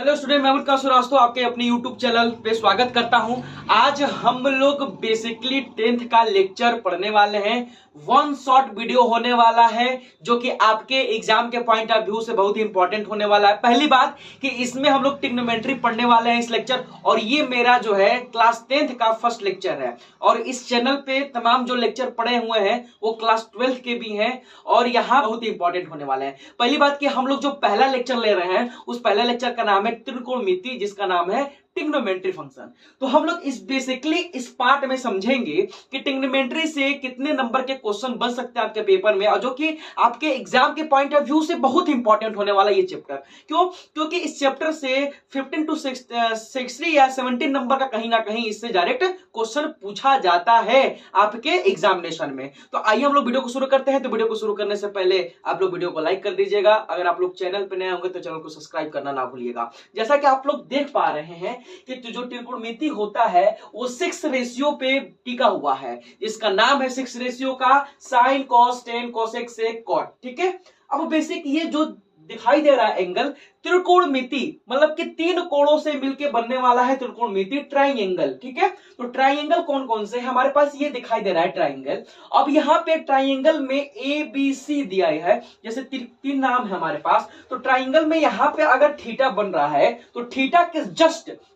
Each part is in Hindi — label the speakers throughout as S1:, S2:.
S1: हेलो स्टूडेंट, मैं अमित श्रीवास्तव आपके अपने यूट्यूब चैनल पे स्वागत करता हूं। आज हम लोग बेसिकली 10th का लेक्चर पढ़ने वाले हैं। वन शॉट वीडियो होने वाला है जो कि आपके एग्जाम के पॉइंट ऑफ व्यू से बहुत ही इंपॉर्टेंट होने वाला है। पहली बात कि इसमें हम लोग ट्रिग्नोमेट्री पढ़ने वाले हैं इस लेक्चर, और ये मेरा जो है क्लास 10th का फर्स्ट लेक्चर है। और इस चैनल पे तमाम जो लेक्चर पढ़े हुए हैं वो क्लास 12th के भी हैं और यहाँ बहुत ही इंपॉर्टेंट होने वाले हैं। पहली बात कि हम लोग जो पहला लेक्चर ले रहे हैं उस पहले लेक्चर का नाम है त्रिकोणमिति, जिसका नाम है ट्रिग्नोमेट्री फंक्शन। तो हम लोग इस पार्ट में समझेंगे कि ट्रिग्नोमेट्री से कितने नंबर के क्वेश्चन बन सकते हैं आपके पेपर में, और जो कि आपके एग्जाम के पॉइंट ऑफ व्यू से बहुत इंपॉर्टेंट होने वाला ये चैप्टर। क्यों? क्योंकि इस चैप्टर से 15 to 60 या 17 नंबर का कहीं ना कहीं इससे डायरेक्ट क्वेश्चन पूछा जाता है आपके एग्जामिनेशन में। तो आइए हम लोग वीडियो को शुरू करते हैं। तो वीडियो को शुरू करने से पहले आप लोग वीडियो को लाइक कर दीजिएगा। अगर आप लोग चैनल पर नए होंगे तो चैनल को सब्सक्राइब करना ना भूलिएगा। जैसा कि आप लोग देख पा रहे हैं कि जो त्रिकोणमिति होता है वो 6 रेशियो पे टिका हुआ है, जिसका नाम है 6 रेशियो का साइन, कॉस, टेन, कोसेक, सेक, कॉट। ठीक है। अब बेसिक ये जो दिखाई दे रहा है एंगल त्रिकोणमिति, मतलब कि 3 कोणों से मिलकर बनने वाला है त्रिकोणमिति, ट्राइंगल। ठीक है। तो ट्राइंगल कौन कौन से हमारे पास ये दिखाई दे रहा है ट्राइंगल। अब यहाँ पे ट्राइंगल में ए बी सी दिया है, जैसे 3 नाम है हमारे पास। तो ट्राइंगल में यहाँ पे अगर थीटा बन रहा है तो थीटा के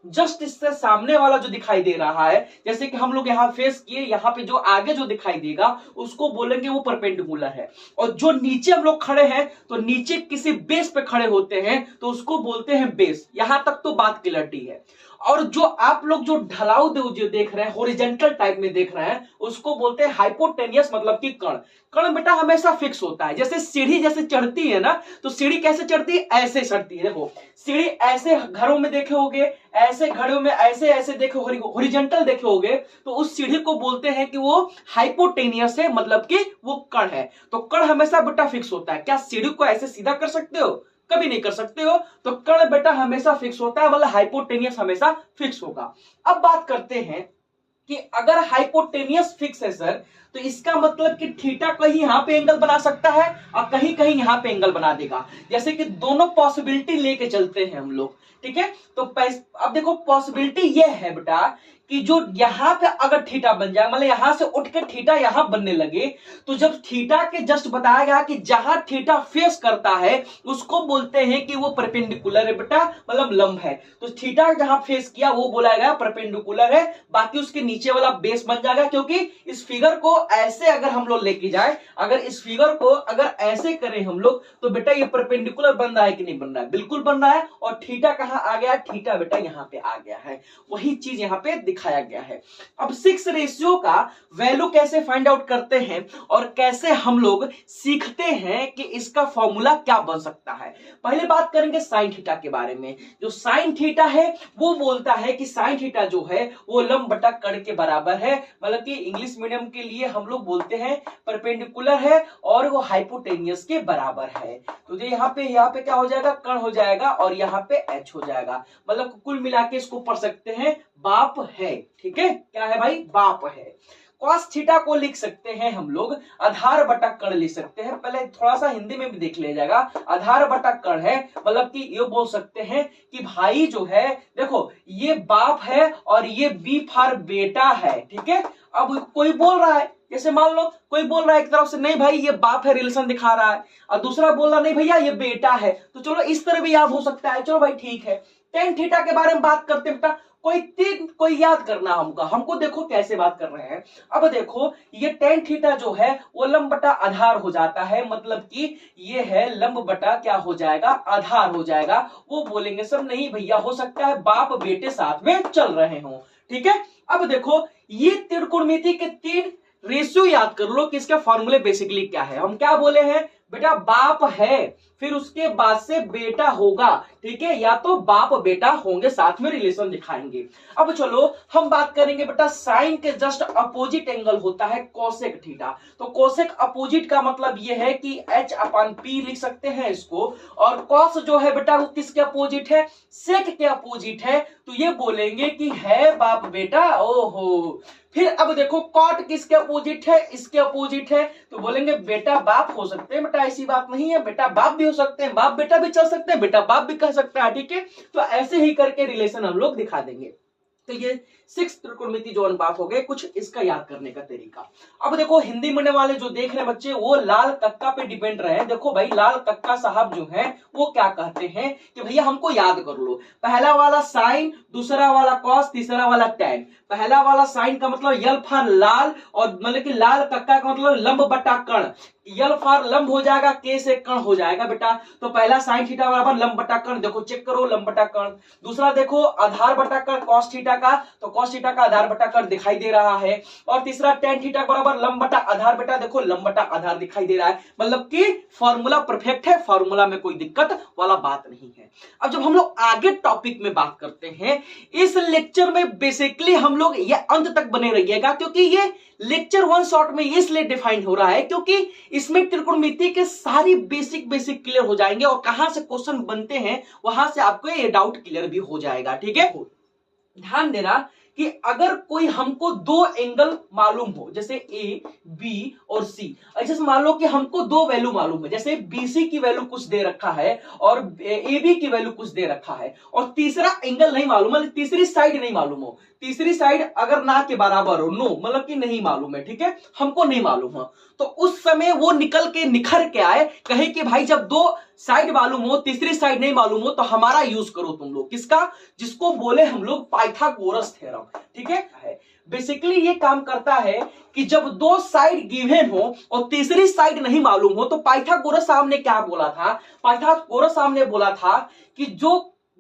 S1: जस्ट इससे सामने वाला जो दिखाई दे रहा है, जैसे कि हम लोग यहाँ फेस किए, यहाँ पे जो आगे जो दिखाई देगा उसको बोलेंगे वो परपेंडिकुलर है। और जो नीचे हम लोग खड़े हैं तो नीचे किसी बेस पे खड़े होते हैं तो उसको बोलते हैं बेस। यहां तक तो बात क्लियरिटी है। और जो आप लोग जो ढलाऊ जो देख रहे हैं, हॉरिजॉन्टल टाइप में देख रहे हैं, उसको बोलते हैं हाइपोटेनियस, मतलब कि कण बेटा हमेशा फिक्स होता है। जैसे सीढ़ी जैसे चढ़ती है ना, तो सीढ़ी कैसे चढ़ती है? ऐसे चढ़ती है। देखो सीढ़ी ऐसे घरों में देखे होगे, ऐसे घरों में ऐसे देखे, हॉरिजॉन्टल देखे होगे, तो उस सीढ़ी को बोलते हैं कि वो हाइपोटेनियस है, मतलब कि वो कण है। तो कण हमेशा बेटा फिक्स होता है। क्या सीढ़ी को ऐसे सीधा कर सकते हो? कभी नहीं कर सकते हो। तो कण बेटा हमेशा फिक्स होता है, मतलब हाइपोटेनियस हमेशा फिक्स होगा। अब बात करते हैं कि अगर हाइपोटेनियस फिक्स है सर, तो इसका मतलब कि थीटा कहीं यहां पे एंगल बना सकता है और कहीं कहीं यहां पे एंगल बना देगा। जैसे कि दोनों पॉसिबिलिटी लेके चलते हैं हम लोग। ठीक है। तो अब देखो पॉसिबिलिटी ये है बेटा कि जो यहां पे अगर थीटा बन जाए, मतलब यहां से उठ के थीटा यहां बनने लगे, तो जब थीटा के जस्ट बताया गया कि जहां थीटा फेस करता है उसको बोलते हैं कि वो परपेंडिकुलर है बेटा, मतलब लंब है। तो थीटा जहां फेस किया वो बोला गया परपेंडिकुलर है। बाकी उसके नीचे वाला बेस बन जाएगा, क्योंकि इस फिगर को ऐसे अगर हम लोग लेके जाए, अगर इस फिगर को अगर ऐसे करें हम लोग, तो बेटा ये परपेंडिकुलर बन रहा है कि नहीं बन रहा है? बिल्कुल बन रहा है। और थीटा कहां आ गया? थीटा बेटा यहां पे आ गया है। वही चीज यहां पे दिखाया गया है। अब 6 रेशियो का वैल्यू कैसे फाइंड आउट करते हैं और कैसे हम लोग सीखते हैं कि इसका फॉर्मूला क्या बन सकता है। पहले बात करेंगे साइन थीटा के बारे में। जो साइन थीटा है वो बोलता है कि साइन थीटा जो है वो लंब बटा कण के बराबर है, मतलब कि इंग्लिश मीडियम के लिए हम लोग बोलते हैं परपेंडिकुलर है और वो हाइपोटेनियस के बराबर है। तो जो यहाँ पे क्या हो जाएगा? कण हो जाएगा और यहाँ पे एच हो जाएगा। मतलब कुल मिला के इसको पढ़ सकते हैं बाप है। ठीक है। क्या है भाई? बाप है। कॉस थीटा को लिख सकते हैं हम लोग आधार बटा कण लिख सकते हैं। पहले थोड़ा सा हिंदी में भी देख लिया जाएगा। आधार बटा कण है, मतलब कि ये बोल सकते हैं कि भाई जो है, देखो ये बाप है और ये बी फॉर बेटा है। ठीक है। अब कोई बोल रहा है, जैसे मान लो कोई बोल रहा है एक तरफ से नहीं भाई ये बाप है, रिलेशन दिखा रहा है, और दूसरा बोल रहा नहीं भैया ये बेटा है, तो चलो इस तरह भी याद हो सकता है। चलो भाई ठीक है। टेन थीटा के बारे में बात करते हैं बेटा। कोई याद करना हमको देखो कैसे बात कर रहे हैं। अब देखो ये टेन थीटा जो है वो लंब बटा आधार हो जाता है, मतलब कि ये है लंब बटा क्या हो जाएगा? आधार हो जाएगा। वो बोलेंगे सब नहीं भैया हो सकता है बाप बेटे साथ में चल रहे हो। ठीक है। अब देखो ये त्रिकोणमिति के 3 रेशियो याद कर लो कि इसके फॉर्मूले बेसिकली क्या है। हम क्या बोले हैं बेटा? बाप है, फिर उसके बाद से बेटा होगा। ठीक है। या तो बाप बेटा होंगे, साथ में रिलेशन दिखाएंगे। अब चलो हम बात करेंगे बेटा साइन के जस्ट अपोजिट एंगल होता है कोसेक थीटा। तो कोसेक अपोजिट का मतलब यह है कि h/p लिख सकते हैं इसको। और कॉस जो है बेटा वो किसके अपोजिट है? सेक के अपोजिट है। तो ये बोलेंगे कि है बाप बेटा। ओहो। फिर अब देखो कॉट किसके अपोजिट है? इसके अपोजिट है। तो बोलेंगे बेटा बाप हो सकते हैं बेटा, ऐसी बात नहीं है, बेटा बाप भी हो सकते हैं, बाप बेटा भी चल सकते हैं, बेटा बाप भी कह सकता है, ठीक है। तो ऐसे ही करके रिलेशन हम लोग दिखा देंगे। तो ये 6 त्रिकोणमिति जो अनुपात हो गए, कुछ इसका याद करने का तरीका। अब देखो हिंदी मीडियम वाले जो देख रहे हैं बच्चे, वो लाल कक्का पे डिपेंड रहे। देखो भाई लाल कक्का साहब जो है वो क्या कहते हैं कि भैया हमको याद कर लो, पहला वाला साइन, दूसरा वाला कॉस, तीसरा वाला टैन। पहला वाला साइन का मतलब यल फॉर लाल, और मतलब कि लाल कक्का का मतलब लंब बटा कर्ण। यल फॉर लंब हो जाएगा, के से कर्ण हो जाएगा बेटा। तो पहला साइन थीटा बराबर लंब बटा कर्ण, देखो चेक करो लंब बटा कर्ण। दूसरा देखो आधार बटा कर्ण कॉस थीटा का, तो कॉस थीटा का आधार बटा कर्ण दिखाई दे रहा है। और तीसरा टेन थीटा बराबर लंब बटा आधार, बेटा देखो लंब बटा आधार दिखाई दे रहा है। मतलब कि फॉर्मूला परफेक्ट है, फॉर्मूला में कोई दिक्कत वाला बात नहीं है। अब जब हम लोग आगे टॉपिक में बात करते हैं, इस लेक्चर में बेसिकली हम लोग ये अंत तक बने रहिएगा, क्योंकि ये लेक्चर वन शॉट में इसलिए डिफाइन हो रहा है क्योंकि इसमें त्रिकोणमिति के सारी बेसिक क्लियर हो जाएंगे, और कहां से क्वेश्चन बनते हैं वहां से आपको ये डाउट क्लियर भी हो जाएगा, ठीक है। ध्यान देना कि अगर कोई हमको दो एंगल मालूम हो, जैसे ए बी और सी, जैसे मान लो कि हमको दो वैल्यू मालूम है, जैसे बीसी की वैल्यू कुछ दे रखा है और ए बी की वैल्यू कुछ दे रखा है, और तीसरा एंगल नहीं मालूम है, तीसरी साइड नहीं मालूम हो, तीसरी साइड अगर ना के बराबर हो, नो मतलब कि नहीं मालूम है, ठीक है, हमको नहीं मालूम है, तो उस समय वो निकल के निखर के आए, कहे कि भाई जब दो साइड मालूम हो, तीसरी साइड नहीं मालूम हो, तो हमारा यूज करो तुम लोग, किसका, जिसको बोले हम लोग पाइथागोरस थ्योरम, ठीक है। बेसिकली ये काम करता है कि जब दो साइड गिवन हो और तीसरी साइड नहीं मालूम हो, तो पाइथागोरस साहब ने क्या बोला था, पाइथागोरस साहब ने बोला था कि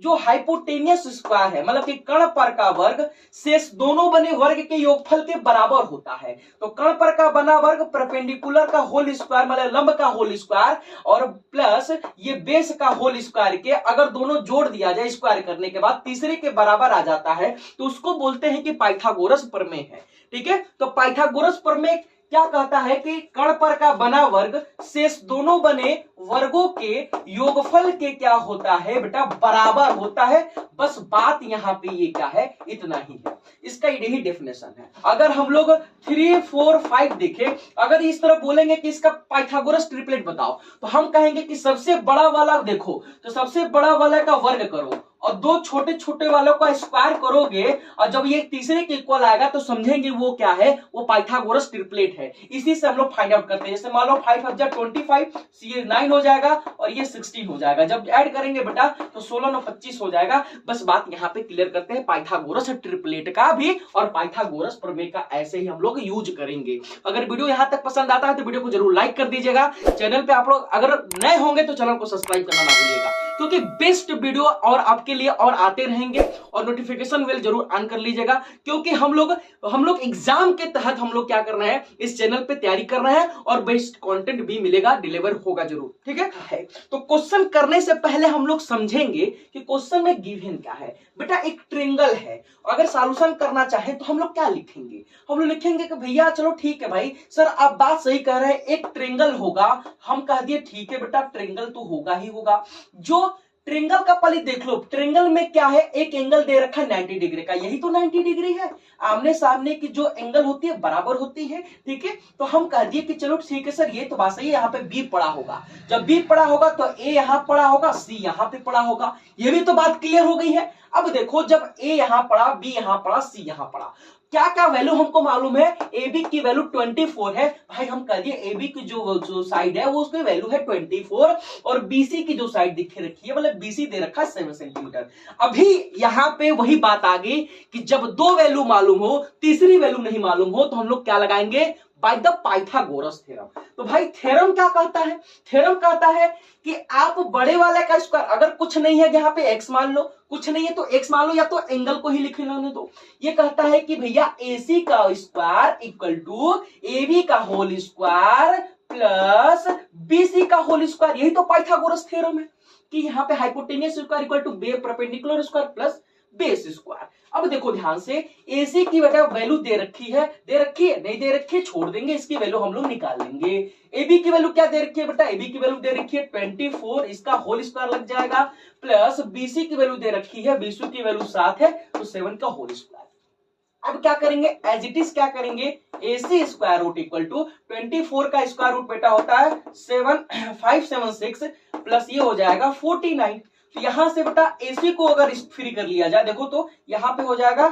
S1: जो हाइपोटेनियस स्क्वायर है, मतलब कि कर्ण पर का वर्ग शेष दोनों बने वर्ग के योगफल के बराबर होता है। तो कर्ण पर का बना वर्ग परपेंडिकुलर का होल स्क्वायर, मतलब लंब का होल स्क्वायर, और प्लस ये बेस का होल स्क्वायर के अगर दोनों जोड़ दिया जाए स्क्वायर करने के बाद तीसरे के बराबर आ जाता है, तो उसको बोलते हैं कि पाइथागोरस प्रमेय है, ठीक है। तो पाइथागोरस प्रमेय क्या कहता है कि कर्ण पर का बना वर्ग शेष दोनों बने वर्गों के योगफल के क्या होता है बेटा, बराबर होता है। बस बात यहां पे ये क्या है, इतना ही है, इसका यही डेफिनेशन है। अगर हम लोग 3, 4, 5 देखें, अगर इस तरह बोलेंगे कि इसका पाइथागोरस ट्रिपलेट बताओ, तो हम कहेंगे कि सबसे बड़ा वाला देखो, तो सबसे बड़ा वाला का वर्ग करो और दो छोटे छोटे वालों का स्क्वायर करोगे, और जब ये तीसरे के इक्वल आएगा तो समझेंगे वो क्या है, वो पाइथागोरस ट्रिपलेट है। इसी से हम लोग फाइंड आउट करते हैं। जैसे मान लो 5 × 25, ये 9 हो जाएगा और ये 16 हो जाएगा। जब ऐड करेंगे बेटा तो 16 9 25 हो जाएगा। बस बात यहाँ पे क्लियर करते हैं, पाइथागोरस ट्रिपलेट का भी और पाइथागोरस प्रमेय का ऐसे ही हम लोग यूज करेंगे। अगर वीडियो यहाँ तक पसंद आता है तो वीडियो को जरूर लाइक कर दीजिएगा। चैनल पे आप लोग अगर नए होंगे तो चैनल को सब्सक्राइब करना ना भूलिएगा, क्योंकि बेस्ट वीडियो और आपके लिए और आते रहेंगे। और नोटिफिकेशन बेल जरूर ऑन कर लीजिएगा, क्योंकि हम लोग एग्जाम के तहत हम लोग क्या करना है, इस चैनल पे तैयारी करना है और बेस्ट कंटेंट भी मिलेगा, डिलीवर होगा जरूर, ठीक है। तो क्वेश्चन करने से पहले हम लोग समझेंगे कि क्वेश्चन में गिवन क्या है। बेटा एक ट्रायंगल है, अगर सॉल्यूशन करना चाहे तो हम लोग क्या लिखेंगे, हम लोग लिखेंगे कि भैया चलो ठीक है भाई सर आप बात सही कह रहे हैं, एक ट्रायंगल होगा। हम कह दिए ठीक है बेटा ट्रायंगल तो होगा ही होगा। जो ट्रायंगल का पहले देख लो, ट्रायंगल में क्या है, एक एंगल दे रखा है 90 डिग्री का, यही तो 90 डिग्री है। आमने सामने की जो एंगल होती है बराबर होती है, ठीक है। तो हम कह दिए कि चलो ठीक है सर ये तो बात सही है, यहाँ पे बी पड़ा होगा, जब बी पड़ा होगा तो ए यहाँ पड़ा होगा, सी यहाँ पे पड़ा होगा, ये भी तो बात क्लियर हो गई है। अब देखो जब ए यहाँ पड़ा, बी यहाँ पड़ा, सी यहाँ पड़ा, क्या क्या वैल्यू हमको मालूम है, ए बी की वैल्यू 24 है। भाई हम कह दिए ए बी की जो साइड है वो उसकी वैल्यू है 24, और बीसी की जो साइड दिख रखी है मतलब बीसी दे रखा है 7 सेंटीमीटर। अभी यहां पे वही बात आ गई कि जब दो वैल्यू मालूम हो तीसरी वैल्यू नहीं मालूम हो तो हम लोग क्या लगाएंगे, बाय द पाइथागोरस थ्योरम। तो भाई थ्योरम क्या कहता है, थ्योरम कहता है कि आप बड़े वाले का स्क्वायर, अगर कुछ नहीं है यहाँ पे x मान लो, कुछ नहीं है तो x मान लो, या तो एंगल को ही लिख लेने दो। ये कहता है कि भैया AC का स्क्वायर इक्वल टू AB का होल स्क्वायर प्लस BC का होल स्क्वायर। यही तो पाइथागोरस थ्योरम है कि यहाँ पे hypotenuse square equal to perpendicular square plus base square. अब देखो ध्यान से, AC की बेटा वैल्यू दे रखी है, नहीं दे रखी है छोड़ देंगे, इसकी वैल्यू हम लोग निकाल लेंगे। AB की वैल्यू क्या दे रखी है बेटा, AB की वैल्यू दे रखी है 24, इसका होल स्क्वायर लग जाएगा, प्लस BC की वैल्यू दे रखी है, BC की वैल्यू 7 है तो 7 का होल स्क्वायर। अब क्या करेंगे, एज इट इज क्या करेंगे, AC square root equal to 24 का स्क्वायर रूट बेटा होता है 576 प्लस ये हो जाएगा 49। तो यहां से बेटा AC को अगर फ्री कर लिया जाए, देखो तो यहां पे हो जाएगा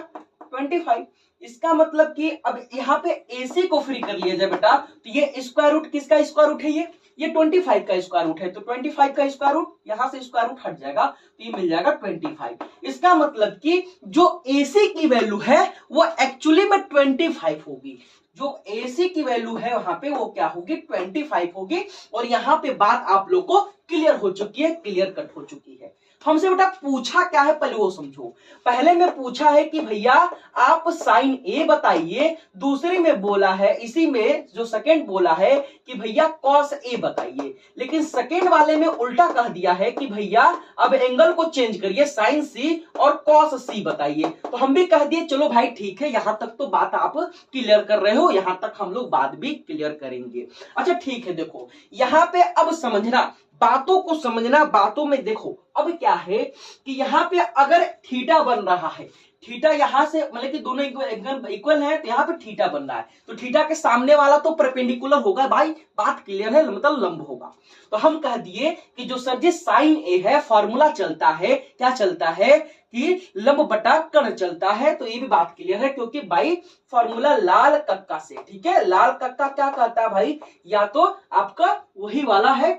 S1: 25। इसका मतलब कि अब यहाँ पे AC को फ्री कर लिया जाए बेटा, तो ये स्क्वायर रूट किसका स्क्वायर रूट है, ये 25 का स्क्वायर रूट है, तो 25 का स्क्वायर रूट यहां से स्क्वायर रूट हट जाएगा, तो ये मिल जाएगा 25। इसका मतलब कि जो AC की वैल्यू है वो एक्चुअली में 25 होगी, जो AC की वैल्यू है वहां पे वो क्या होगी, 25 होगी। और यहां पे बात आप लोग को क्लियर हो चुकी है, क्लियर कट हो चुकी है। हमसे बेटा पूछा क्या है पहले वो समझो। पहले में पूछा है कि भैया आप साइन A बताइए, दूसरे में बोला है, इसी में जो सेकंड बोला है कि भैया कॉस A बताइए, लेकिन सेकंड वाले में उल्टा कह दिया है कि भैया अब एंगल को चेंज करिए, साइन C और कॉस C बताइए। तो हम भी कह दिए चलो भाई ठीक है, यहां तक तो बात आप क्लियर कर रहे हो, यहां तक हम लोग बात भी क्लियर करेंगे। अच्छा ठीक है, देखो यहां पे अब समझना, बातों को समझना, बातों में देखो अब क्या है कि यहां पे अगर थीटा बन रहा है, थीटा यहां से मतलब कि दोनों इक्वल है, तो यहां पे थीटा बन रहा है, तो थीटा के सामने वाला तो परपेंडिकुलर होगा भाई, बात क्लियर है, मतलब लंब होगा। तो हम कह दिए कि जो सर जी साइन A है, फॉर्मूला चलता है, क्या चलता है कि लंब बटा कर्ण चलता है, तो ये भी बात क्लियर है, क्योंकि भाई फॉर्मूला लाल कक्का से, ठीक है, लाल कक्का क्या कहता है भाई, या तो आपका वही वाला है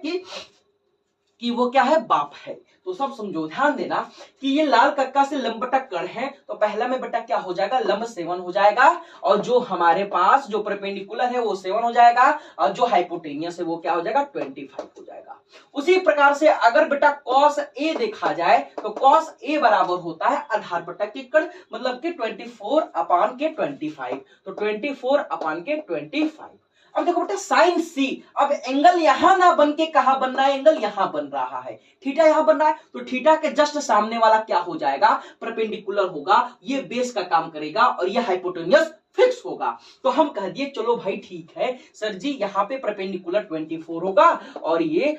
S1: कि वो क्या है, बाप है। तो सब समझो, ध्यान देना कि ये लाल कक्का से लंब बटा कर्ण है, तो पहला में बटा क्या हो जाएगा, लंब 7 हो जाएगा, और जो हमारे पास जो परपेंडिकुलर है वो 7 हो जाएगा, और जो हाइपोटेनियस है वो क्या हो जाएगा, 25 हो जाएगा। उसी प्रकार से अगर बेटा कॉस A देखा जाए, तो कॉस A बराबर होता है आधार बटा के कर्ण, मतलब कि 24 अपान के 25, तो 24 अपान के 25। अब देखो बेटा साइन C, अब एंगल यहां ना बन के कहां बन रहा है, एंगल यहां बन रहा है, थीटा यहां बन रहा है, तो थीटा के जस्ट सामने वाला क्या हो जाएगा, परपेंडिकुलर होगा, ये बेस का काम करेगा और ये हाइपोटेन्यूस फिक्स होगा। तो हम कह दिए चलो भाई ठीक है सर जी, यहाँ पे परपेंडिकुलर 24 होगा और ये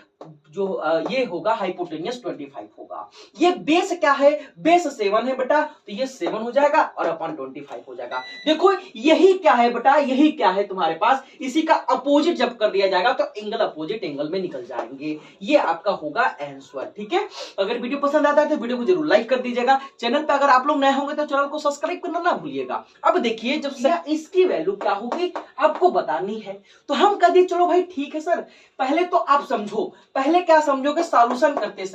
S1: जो ये होगा हाइपोटेन्यूस 25 होगा। ये बेस क्या है, बेस 7 है बेटा, तो ये 7 हो जाएगा और अपन 25 हो जाएगा। देखो यही क्या है बेटा, यही क्या है तुम्हारे पास, इसी का अपोजिट जब कर दिया जाएगा तो एंगल अपोजिट एंगल में निकल जाएंगे, ये आपका होगा आंसर। ठीक है, अगर वीडियो पसंद आता है तो वीडियो को जरूर लाइक कर दीजिएगा, चैनल पे अगर आप लोग नए होंगे तो चैनल को सब्सक्राइब करना ना भूलिएगा। अब देखिए जब इसकी वैल्यू क्या होगी आपको बतानी है, तो हम कह दिए चलो भाई ठीक है सर, पहले तो आप समझो, पहले क्या समझोगे, सॉल्यूशन करते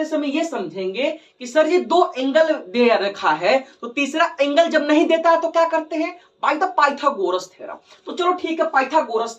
S1: समय ये समझेंगे कि सर ये दो एंगल दे रखा है, तो तीसरा एंगल जब नहीं देता है तो क्या करते हैं, बाय द पाइथागोरस थ्योरम। तो चलो ठीक है, पाइथागोरस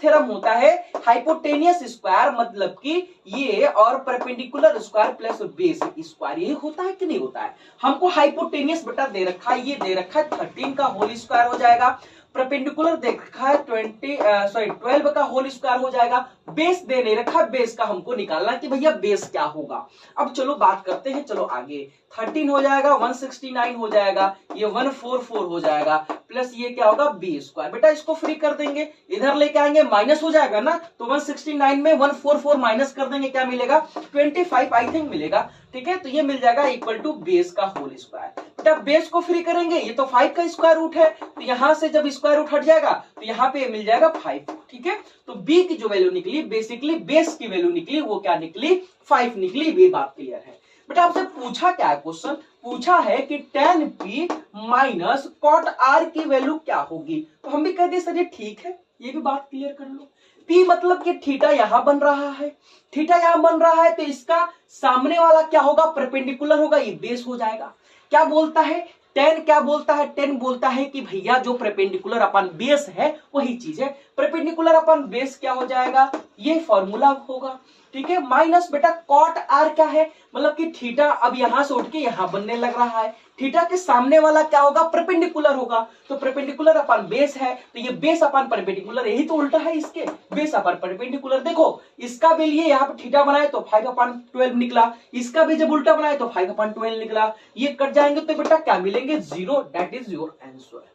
S1: थ्योरम होता है हाइपोटेनियस स्क्वायर, मतलब कि ये और perpendicular square plus base square, ये होता है कि नहीं होता है। हमको हाइपोटेनियस बेटा दे रखा है, ये दे रखा है 13 का होल स्क्वायर हो जाएगा, परपेंडिकुलर देखा है 12 का होल स्क्वायर हो जाएगा, बेस दे नहीं रखा, बेस का हमको निकालना कि भैया बेस क्या होगा। अब चलो बात करते हैं, चलो आगे 13 हो जाएगा, 169 हो जाएगा, ये 144 हो जाएगा, प्लस ये क्या होगा बी स्क्वायर। बेटा इसको फ्री कर देंगे, इधर लेके आएंगे, माइनस हो जाएगा ना, तो 169 में 144 माइनस कर देंगे, क्या मिलेगा 25 आई थिंक मिलेगा। ठीक है, तो ये मिल जाएगा इक्वल टू बेस का होल स्क्वायर। बेटा बेस को फ्री करेंगे, ये तो 5 का स्क्वायर रूट है, तो यहां से जब स्क्वायर रूट हट जाएगा तो यहाँ पे मिल जाएगा 5। ठीक है, तो बी की जो वैल्यू निकली, बेसिकली बेस की वैल्यू निकली, वो क्या निकली 5 निकली, ये बात क्लियर है। बेटा आपसे पूछा क्या है, क्वेश्चन पूछा है कि tan p minus cot r की वैल्यू क्या होगी, तो हम भी कह दिए सर ये ठीक है, ये भी बात क्लियर कर लो। p मतलब कि थीटा यहां बन रहा है, थीटा यहां बन रहा है, तो इसका सामने वाला क्या होगा, परपेंडिकुलर होगा, ये बेस हो जाएगा। क्या बोलता है tan, क्या बोलता है, tan बोलता है कि भैया जो परपेंडिकुलर अपन बेस है वही चीज है, परपेंडिकुलर अपन बेस क्या हो जाएगा, ये फॉर्मूला होगा। ठीक है, माइनस बेटा cot r क्या है, मतलब कि थीटा अब यहां से उठ के यहां बनने लग रहा है, थीटा के सामने वाला क्या होगा, परपेंडिकुलर होगा, तो परपेंडिकुलर अपन बेस है, तो ये बेस अपन परपेंडिकुलर, यही तो उल्टा है इसके, बेस अपन परपेंडिकुलर। देखो इसका भी लिए यहाँ पे थीटा बनाए तो 5/12 निकला, इसका भी जब उल्टा बनाए तो 5/12 निकला, ये कट जाएंगे तो बेटा क्या मिलेंगे 0, दैट इज योर आंसर।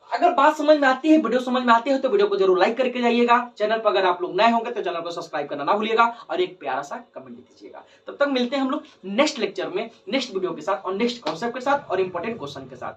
S1: अगर बात समझ में आती है, वीडियो समझ में आती है तो वीडियो को जरूर लाइक करके जाइएगा, चैनल पर अगर आप लोग नए होंगे तो चैनल को सब्सक्राइब करना ना भूलिएगा और एक प्यारा सा कमेंट दीजिएगा। तब तक मिलते हैं हम लोग नेक्स्ट लेक्चर में, नेक्स्ट वीडियो के साथ और नेक्स्ट कॉन्सेप्ट के साथ और इंपॉर्टेंट क्वेश्चन के साथ।